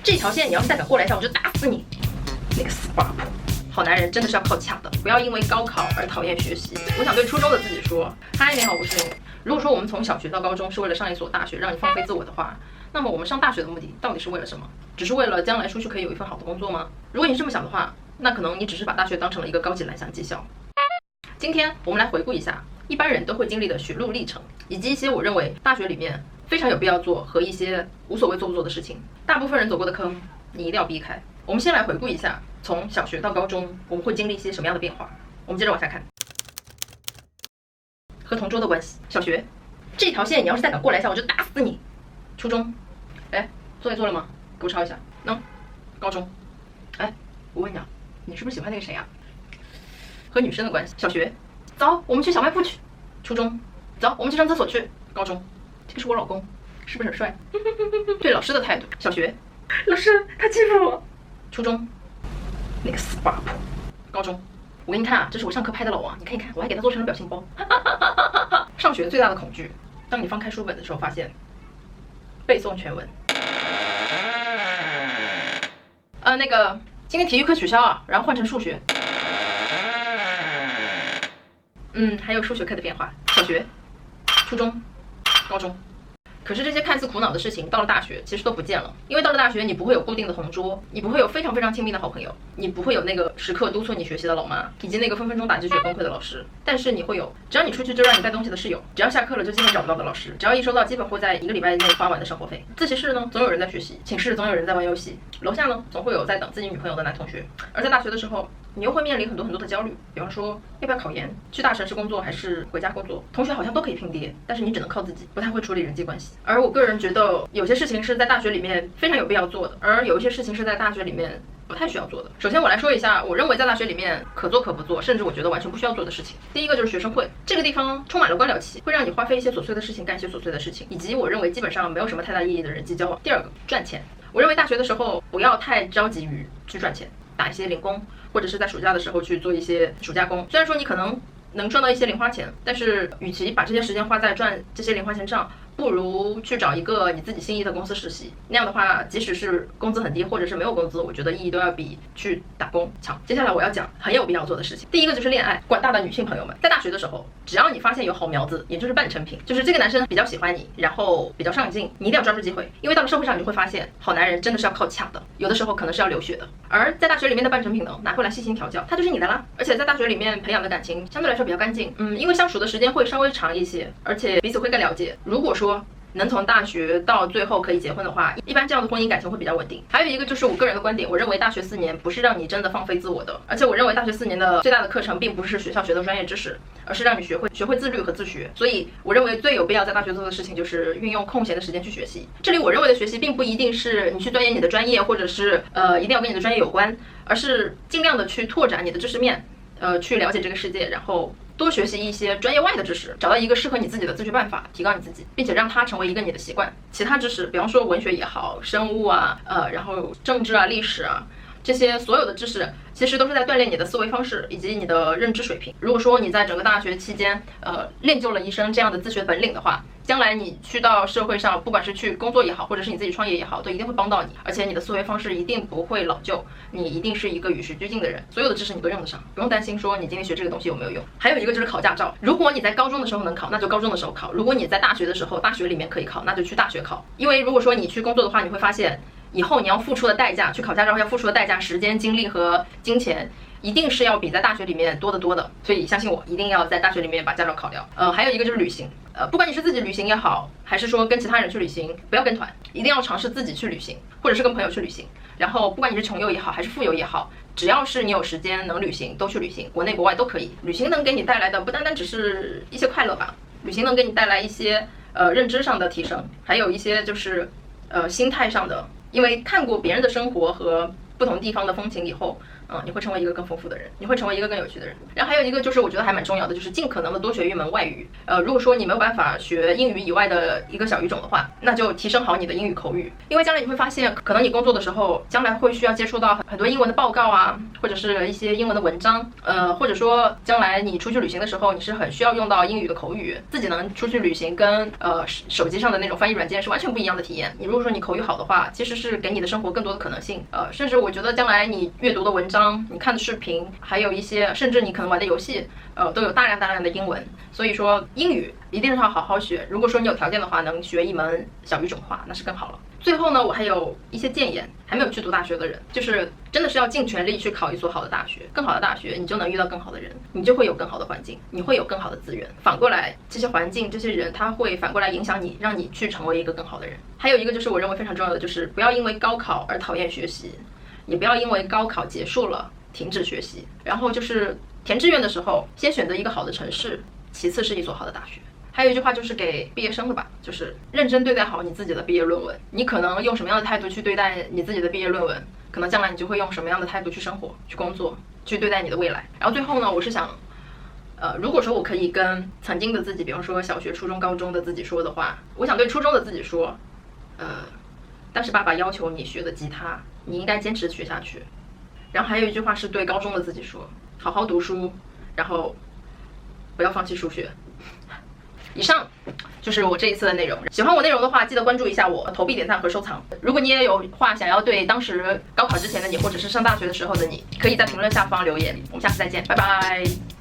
这条线你要是再敢过来一下，我就打死你！那个死八婆！好男人真的是要靠抢的，不要因为高考而讨厌学习。我想对初中的自己说：嗨，你好，我是你。如果说我们从小学到高中是为了上一所大学，让你放飞自我的话，那么我们上大学的目的到底是为了什么？只是为了将来出去可以有一份好的工作吗？如果你是这么想的话，那可能你只是把大学当成了一个高级蓝翔技校。今天我们来回顾一下一般人都会经历的学路历程，以及一些我认为大学里面非常有必要做和一些无所谓做不做的事情。大部分人走过的坑，你一定要避开。我们先来回顾一下，从小学到高中，我们会经历一些什么样的变化？我们接着往下看。和同桌的关系，小学这条线你要是再敢过来一下，我就打死你。初中，哎，作业做了吗？给我抄一下。高中，哎，我问你啊，你是不是喜欢那个谁啊？和女生的关系，小学，走，我们去小卖部去。初中，走，我们去上厕所去。高中，这个是我老公，是不是很帅？对老师的态度，小学，老师他欺负我。初中，那个死八婆。高中，我给你看啊，这是我上课拍的老王，你看一看，我还给他做成了表情包。上学最大的恐惧，当你翻开书本的时候，发现背诵全文。那个今天体育课取消啊，然后换成数学。还有数学课的变化，小学、初中、高中。可是这些看似苦恼的事情，到了大学其实都不见了，因为到了大学，你不会有固定的同桌，你不会有非常非常亲密的好朋友，你不会有那个时刻督促你学习的老妈，以及那个分分钟打鸡血崩溃的老师。但是你会有，只要你出去就让你带东西的室友，只要下课了就基本找不到的老师，只要一收到基本会在1个礼拜内花完的生活费。自习室呢，总有人在学习；寝室总有人在玩游戏；楼下呢，总会有在等自己女朋友的男同学。而在大学的时候，你又会面临很多很多的焦虑，比方说要不要考研，去大城市工作还是回家工作。同学好像都可以拼爹，但是你只能靠自己，不太会处理人际关系。而我个人觉得有些事情是在大学里面非常有必要做的，而有一些事情是在大学里面不太需要做的。首先我来说一下我认为在大学里面可做可不做，甚至我觉得完全不需要做的事情。第一个就是学生会，这个地方充满了官僚气，会让你花费一些琐碎的事情干一些琐碎的事情，以及我认为基本上没有什么太大意义的人际交往。第二个，赚钱，我认为大学的时候不要太着急于去赚钱，打一些零工，或者是在暑假的时候去做一些暑假工。虽然说你可能能赚到一些零花钱，但是与其把这些时间花在赚这些零花钱上，不如去找一个你自己心仪的公司实习。那样的话，即使是工资很低，或者是没有工资，我觉得意义都要比去打工强。接下来我要讲很有必要做的事情。第一个就是恋爱。广大的女性朋友们，在大学的时候，只要你发现有好苗子，也就是半成品，就是这个男生比较喜欢你，然后比较上进，你一定要抓住机会，因为到了社会上，你会发现好男人真的是要靠抢的，有的时候可能是要流血的。而在大学里面的半成品呢，拿回来细心调教，他就是你的啦。而且在大学里面培养的感情相对来说比较干净，因为相处的时间会稍微长一些，而且彼此会更了解。如果说能从大学到最后可以结婚的话，一般这样的婚姻感情会比较稳定。还有一个就是我个人的观点，我认为大学4年不是让你真的放飞自我的，而且我认为大学4年的最大的课程并不是学校学的专业知识，而是让你学会自律和自学。所以我认为最有必要在大学做的事情就是运用空闲的时间去学习。这里我认为的学习并不一定是你去钻研你的专业，或者是一定要跟你的专业有关，而是尽量的去拓展你的知识面，去了解这个世界，然后多学习一些专业外的知识，找到一个适合你自己的自学办法，提高你自己，并且让它成为一个你的习惯。其他知识，比方说文学也好，生物啊，然后政治啊、历史啊，这些所有的知识其实都是在锻炼你的思维方式以及你的认知水平。如果说你在整个大学期间，练就了一身这样的自学本领的话，将来你去到社会上，不管是去工作也好，或者是你自己创业也好，都一定会帮到你，而且你的思维方式一定不会老旧，你一定是一个与时俱进的人，所有的知识你都用得上，不用担心说你今天学这个东西有没有用。还有一个就是考驾照，如果你在高中的时候能考，那就高中的时候考；如果你在大学的时候，大学里面可以考，那就去大学考。因为如果说你去工作的话，你会发现以后你要付出的代价，去考驾照要付出的代价，时间、精力和金钱，一定是要比在大学里面多得多的。所以相信我，一定要在大学里面把驾照考掉。还有一个就是旅行，不管你是自己旅行也好，还是说跟其他人去旅行，不要跟团，一定要尝试自己去旅行，或者是跟朋友去旅行。然后不管你是穷游也好，还是富游也好，只要是你有时间能旅行，都去旅行，国内国外都可以。旅行能给你带来的不单单只是一些快乐吧，旅行能给你带来一些认知上的提升，还有一些就是心态上的。因为看过别人的生活和不同地方的风情以后，你会成为一个更丰富的人，你会成为一个更有趣的人。然后还有一个就是我觉得还蛮重要的，就是尽可能的多学一门外语。如果说你没有办法学英语以外的一个小语种的话，那就提升好你的英语口语，因为将来你会发现，可能你工作的时候，将来会需要接触到很多英文的报告啊，或者是一些英文的文章，或者说将来你出去旅行的时候，你是很需要用到英语的口语，自己能出去旅行跟手机上的那种翻译软件是完全不一样的体验。你如果说你口语好的话，其实是给你的生活更多的可能性，甚至我觉得将来你阅读的文章、你看的视频，还有一些甚至你可能玩的游戏，都有大量的英文。所以说英语一定是要好好学。如果说你有条件的话，能学一门小语种的话，那是更好了。最后呢，我还有一些建言，还没有去读大学的人，就是真的是要尽全力去考一所好的大学。更好的大学，你就能遇到更好的人，你就会有更好的环境，你会有更好的资源。反过来，这些环境、这些人，他会反过来影响你，让你去成为一个更好的人。还有一个就是我认为非常重要的，就是不要因为高考而讨厌学习，也不要因为高考结束了停止学习。然后就是填志愿的时候，先选择一个好的城市，其次是一所好的大学。还有一句话就是给毕业生的吧，就是认真对待好你自己的毕业论文。你可能用什么样的态度去对待你自己的毕业论文，可能将来你就会用什么样的态度去生活、去工作、去对待你的未来。然后最后呢，我是想，如果说我可以跟曾经的自己，比方说小学、初中、高中的自己说的话，我想对初中的自己说，当时爸爸要求你学的吉他，你应该坚持学下去。然后还有一句话是对高中的自己说，好好读书，然后不要放弃数学。以上就是我这一次的内容。喜欢我内容的话，记得关注一下我，投币、点赞和收藏。如果你也有话想要对当时高考之前的你，或者是上大学的时候的你，可以在评论下方留言。我们下次再见，拜拜。